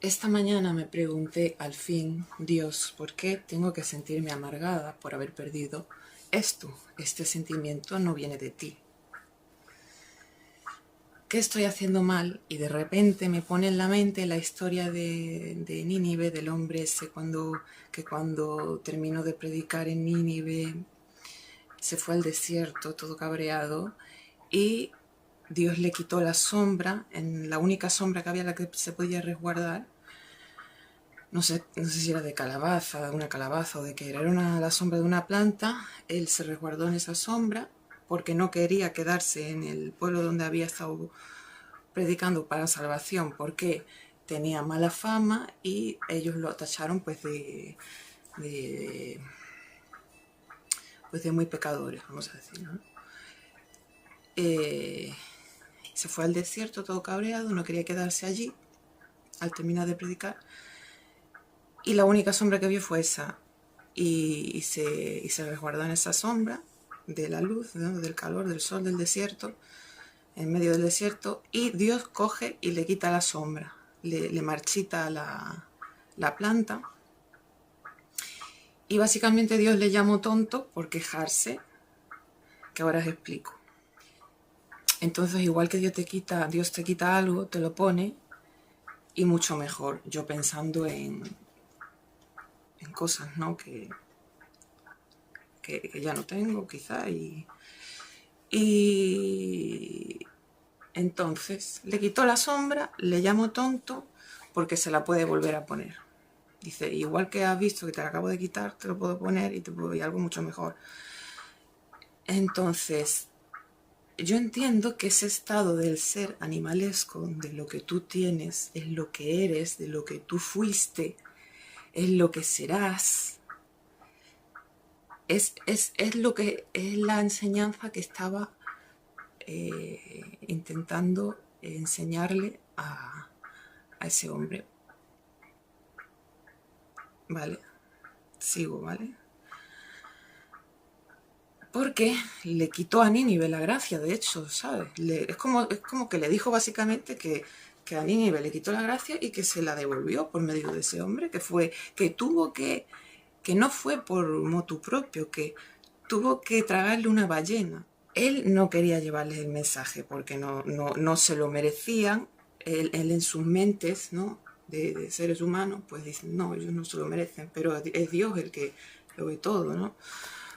Esta mañana me pregunté al fin, Dios, ¿por qué tengo que sentirme amargada por haber perdido esto? Este sentimiento no viene de ti. ¿Qué estoy haciendo mal? Y de repente me pone en la mente la historia de Nínive, del hombre ese que cuando terminó de predicar en Nínive se fue al desierto todo cabreado y Dios le quitó la sombra, en la única sombra que había, la que se podía resguardar. No sé si era de calabaza, una calabaza o de qué era. Era la sombra de una planta. Él se resguardó en esa sombra porque no quería quedarse en el pueblo donde había estado predicando para salvación, porque tenía mala fama y ellos lo tacharon de, de muy pecadores, vamos a decir, ¿no? Se fue al desierto todo cabreado, no quería quedarse allí al terminar de predicar. Y la única sombra que vio fue esa. Y se resguardó en esa sombra de la luz, ¿no? Del calor, del sol, del desierto, en medio del desierto. Y Dios coge y le quita la sombra, le marchita la planta. Y básicamente Dios le llamó tonto por quejarse, que ahora os explico. Entonces, igual que Dios te quita algo, te lo pone, y mucho mejor. Yo pensando en cosas, ¿no? que ya no tengo, quizá, y entonces le quitó la sombra, le llamo tonto porque se la puede volver a poner. Dice, igual que has visto que te la acabo de quitar, te lo puedo poner y te puedo ir algo mucho mejor. Entonces, yo entiendo que ese estado del ser animalesco, de lo que tú tienes, es lo que eres, de lo que tú fuiste, es lo que serás. Es lo que es la enseñanza que estaba intentando enseñarle a ese hombre. Vale, sigo, ¿vale? Porque le quitó a Nínive la gracia, de hecho, ¿sabes? Es como que le dijo básicamente que a Nínive le quitó la gracia y que se la devolvió por medio de ese hombre, que no fue por motu propio, que tuvo que tragarle una ballena. Él no quería llevarles el mensaje porque no se lo merecían. Él en sus mentes, ¿no? de seres humanos, pues dicen, no, ellos no se lo merecen, pero es Dios el que lo ve todo, ¿no?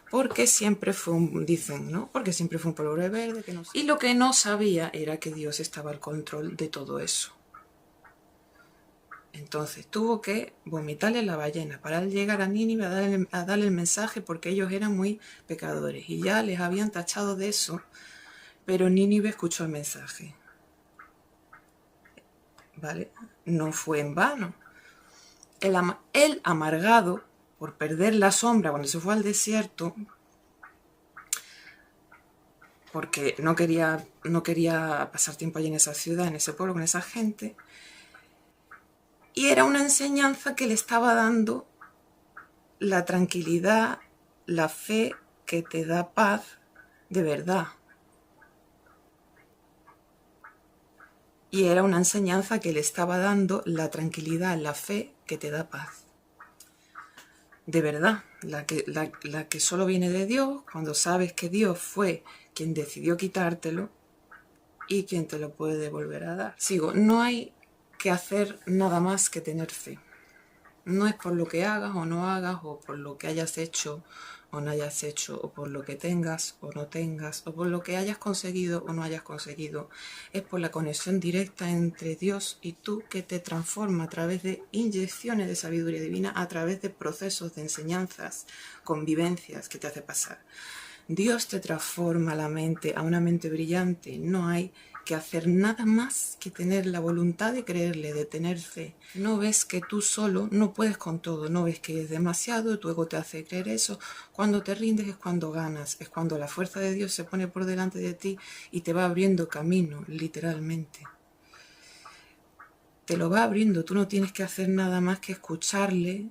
Porque siempre fue dicen, ¿no? Porque siempre fue un pueblo rebelde. Y lo que no sabía era que Dios estaba al control de todo eso. Entonces tuvo que vomitarle la ballena para llegar a Nínive a darle el mensaje, porque ellos eran muy pecadores y ya les habían tachado de eso, pero Nínive escuchó el mensaje. ¿Vale? No fue en vano. Él amargado por perder la sombra cuando se fue al desierto, porque no quería pasar tiempo allí en esa ciudad, en ese pueblo, con esa gente. Y era una enseñanza que le estaba dando la tranquilidad, la fe que te da paz de verdad. Y era una enseñanza que le estaba dando la tranquilidad, la fe que te da paz. De verdad, la que solo viene de Dios, cuando sabes que Dios fue quien decidió quitártelo y quien te lo puede volver a dar. Sigo, no hay que hacer nada más que tener fe. No es por lo que hagas o no hagas, o por lo que hayas hecho o no hayas hecho, o por lo que tengas o no tengas, o por lo que hayas conseguido o no hayas conseguido. Es por la conexión directa entre Dios y tú, que te transforma a través de inyecciones de sabiduría divina, a través de procesos de enseñanzas, convivencias que te hace pasar. Dios te transforma la mente a una mente brillante. No hay que hacer nada más que tener la voluntad de creerle, de tener fe. No ves que tú solo no puedes con todo, no ves que es demasiado, tu ego te hace creer eso. Cuando te rindes es cuando ganas, es cuando la fuerza de Dios se pone por delante de ti y te va abriendo camino, literalmente. Te lo va abriendo, tú no tienes que hacer nada más que escucharle.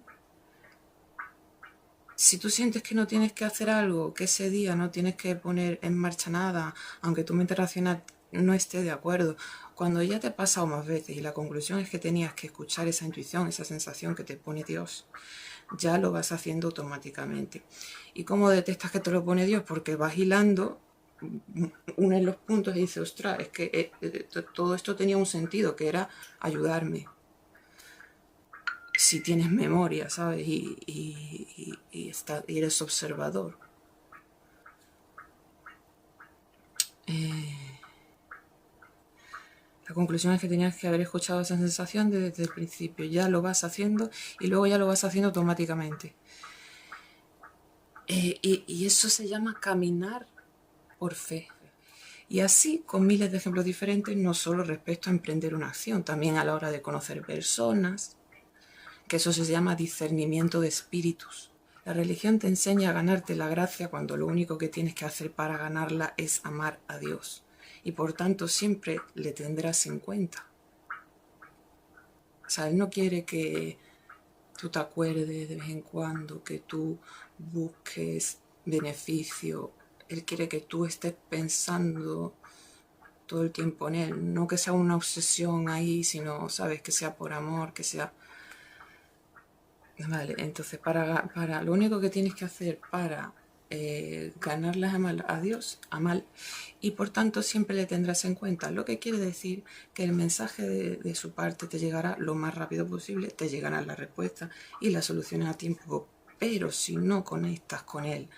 Si tú sientes que no tienes que hacer algo, que ese día no tienes que poner en marcha nada, aunque tu mente racional no esté de acuerdo, Cuando ya te ha pasado más veces y la conclusión es que tenías que escuchar esa intuición, esa sensación que te pone Dios, ya lo vas haciendo automáticamente. ¿Y cómo detectas que te lo pone Dios? Porque vas hilando, unes los puntos y dices, ostras, es que todo esto tenía un sentido, que era ayudarme. Si tienes memoria, ¿sabes? Y eres observador. La conclusión es que tenías que haber escuchado esa sensación desde el principio. Ya lo vas haciendo y luego ya lo vas haciendo automáticamente. Y eso se llama caminar por fe. Y así, con miles de ejemplos diferentes, no solo respecto a emprender una acción, también a la hora de conocer personas, que eso se llama discernimiento de espíritus. La religión te enseña a ganarte la gracia cuando lo único que tienes que hacer para ganarla es amar a Dios. Y por tanto siempre le tendrás en cuenta. O sea, Él no quiere que tú te acuerdes de vez en cuando, que tú busques beneficio. Él quiere que tú estés pensando todo el tiempo en Él. No que sea una obsesión ahí, sino, ¿sabes? Que sea por amor, que sea... Vale, entonces para lo único que tienes que hacer para ganarlas a Dios, amar, y por tanto siempre le tendrás en cuenta, lo que quiere decir que el mensaje de su parte te llegará lo más rápido posible, te llegarán las respuestas y las soluciones a tiempo, pero si no conectas con él,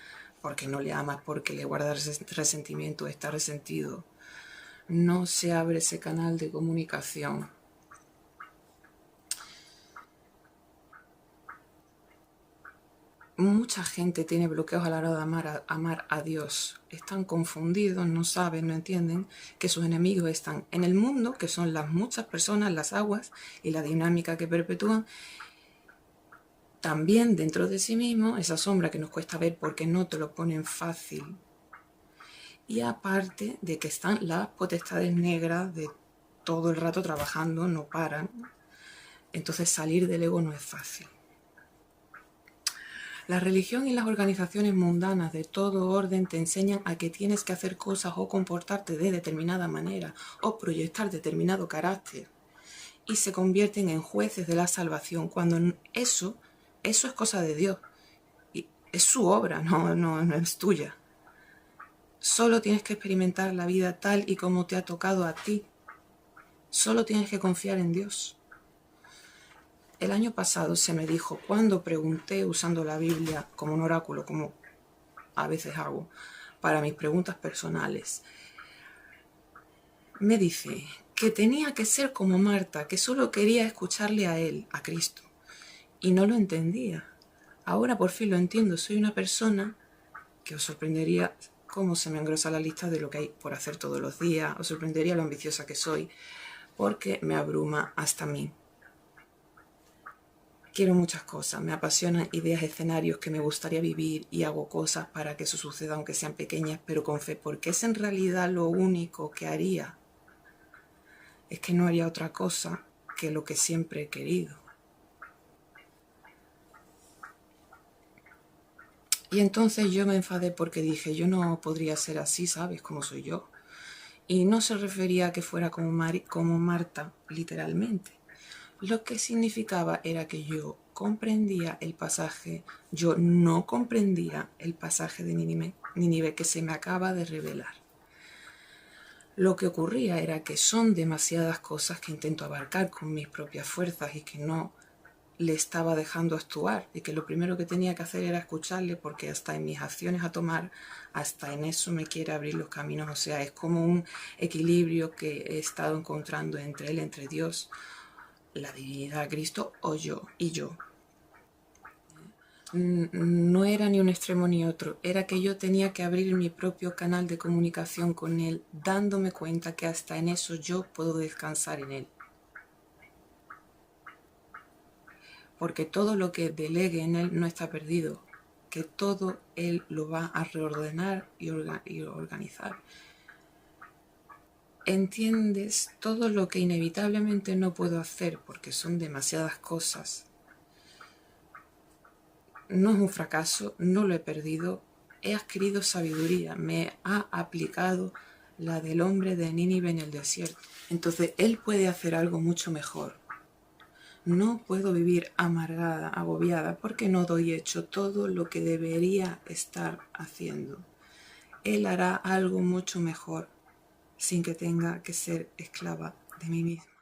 porque no le amas, porque le guardas resentimiento, está resentido, no se abre ese canal de comunicación. Mucha gente tiene bloqueos a la hora de amar a Dios. Están confundidos, no saben, no entienden que sus enemigos están en el mundo, que son las muchas personas, las aguas y la dinámica que perpetúan. También dentro de sí mismo, esa sombra que nos cuesta ver porque no te lo ponen fácil. Y aparte de que están las potestades negras de todo el rato trabajando, no paran. Entonces salir del ego no es fácil. La religión y las organizaciones mundanas de todo orden te enseñan a que tienes que hacer cosas o comportarte de determinada manera o proyectar determinado carácter y se convierten en jueces de la salvación cuando eso es cosa de Dios y es su obra, no es tuya. Solo tienes que experimentar la vida tal y como te ha tocado a ti. Solo tienes que confiar en Dios. El año pasado se me dijo, cuando pregunté usando la Biblia como un oráculo, como a veces hago, para mis preguntas personales, me dice que tenía que ser como Marta, que solo quería escucharle a él, a Cristo, y no lo entendía. Ahora por fin lo entiendo, soy una persona que os sorprendería cómo se me engrosa la lista de lo que hay por hacer todos los días, os sorprendería lo ambiciosa que soy, porque me abruma hasta a mí. Quiero muchas cosas, me apasionan ideas, escenarios que me gustaría vivir y hago cosas para que eso suceda, aunque sean pequeñas, pero con fe, porque es en realidad lo único que haría. Es que no haría otra cosa que lo que siempre he querido. Y entonces yo me enfadé porque dije, yo no podría ser así, ¿sabes? Como soy yo. Y no se refería a que fuera como Marta, literalmente. Lo que significaba era que yo comprendía el pasaje, yo no comprendía el pasaje de Nínive que se me acaba de revelar. Lo que ocurría era que son demasiadas cosas que intento abarcar con mis propias fuerzas y que no le estaba dejando actuar y que lo primero que tenía que hacer era escucharle porque hasta en mis acciones a tomar, hasta en eso me quiere abrir los caminos. O sea, es como un equilibrio que he estado encontrando entre él, entre Dios, la divinidad, Cristo o yo y yo. No era ni un extremo ni otro, era que yo tenía que abrir mi propio canal de comunicación con él, dándome cuenta que hasta en eso yo puedo descansar en él. Porque todo lo que delegue en él no está perdido, que todo él lo va a reordenar y organizar. ¿Entiendes? Todo lo que inevitablemente no puedo hacer porque son demasiadas cosas. No es un fracaso, no lo he perdido, he adquirido sabiduría, me ha aplicado la del hombre de Nínive en el desierto. Entonces Él puede hacer algo mucho mejor. No puedo vivir amargada, agobiada, porque no doy hecho todo lo que debería estar haciendo. Él hará algo mucho mejor sin que tenga que ser esclava de mí misma.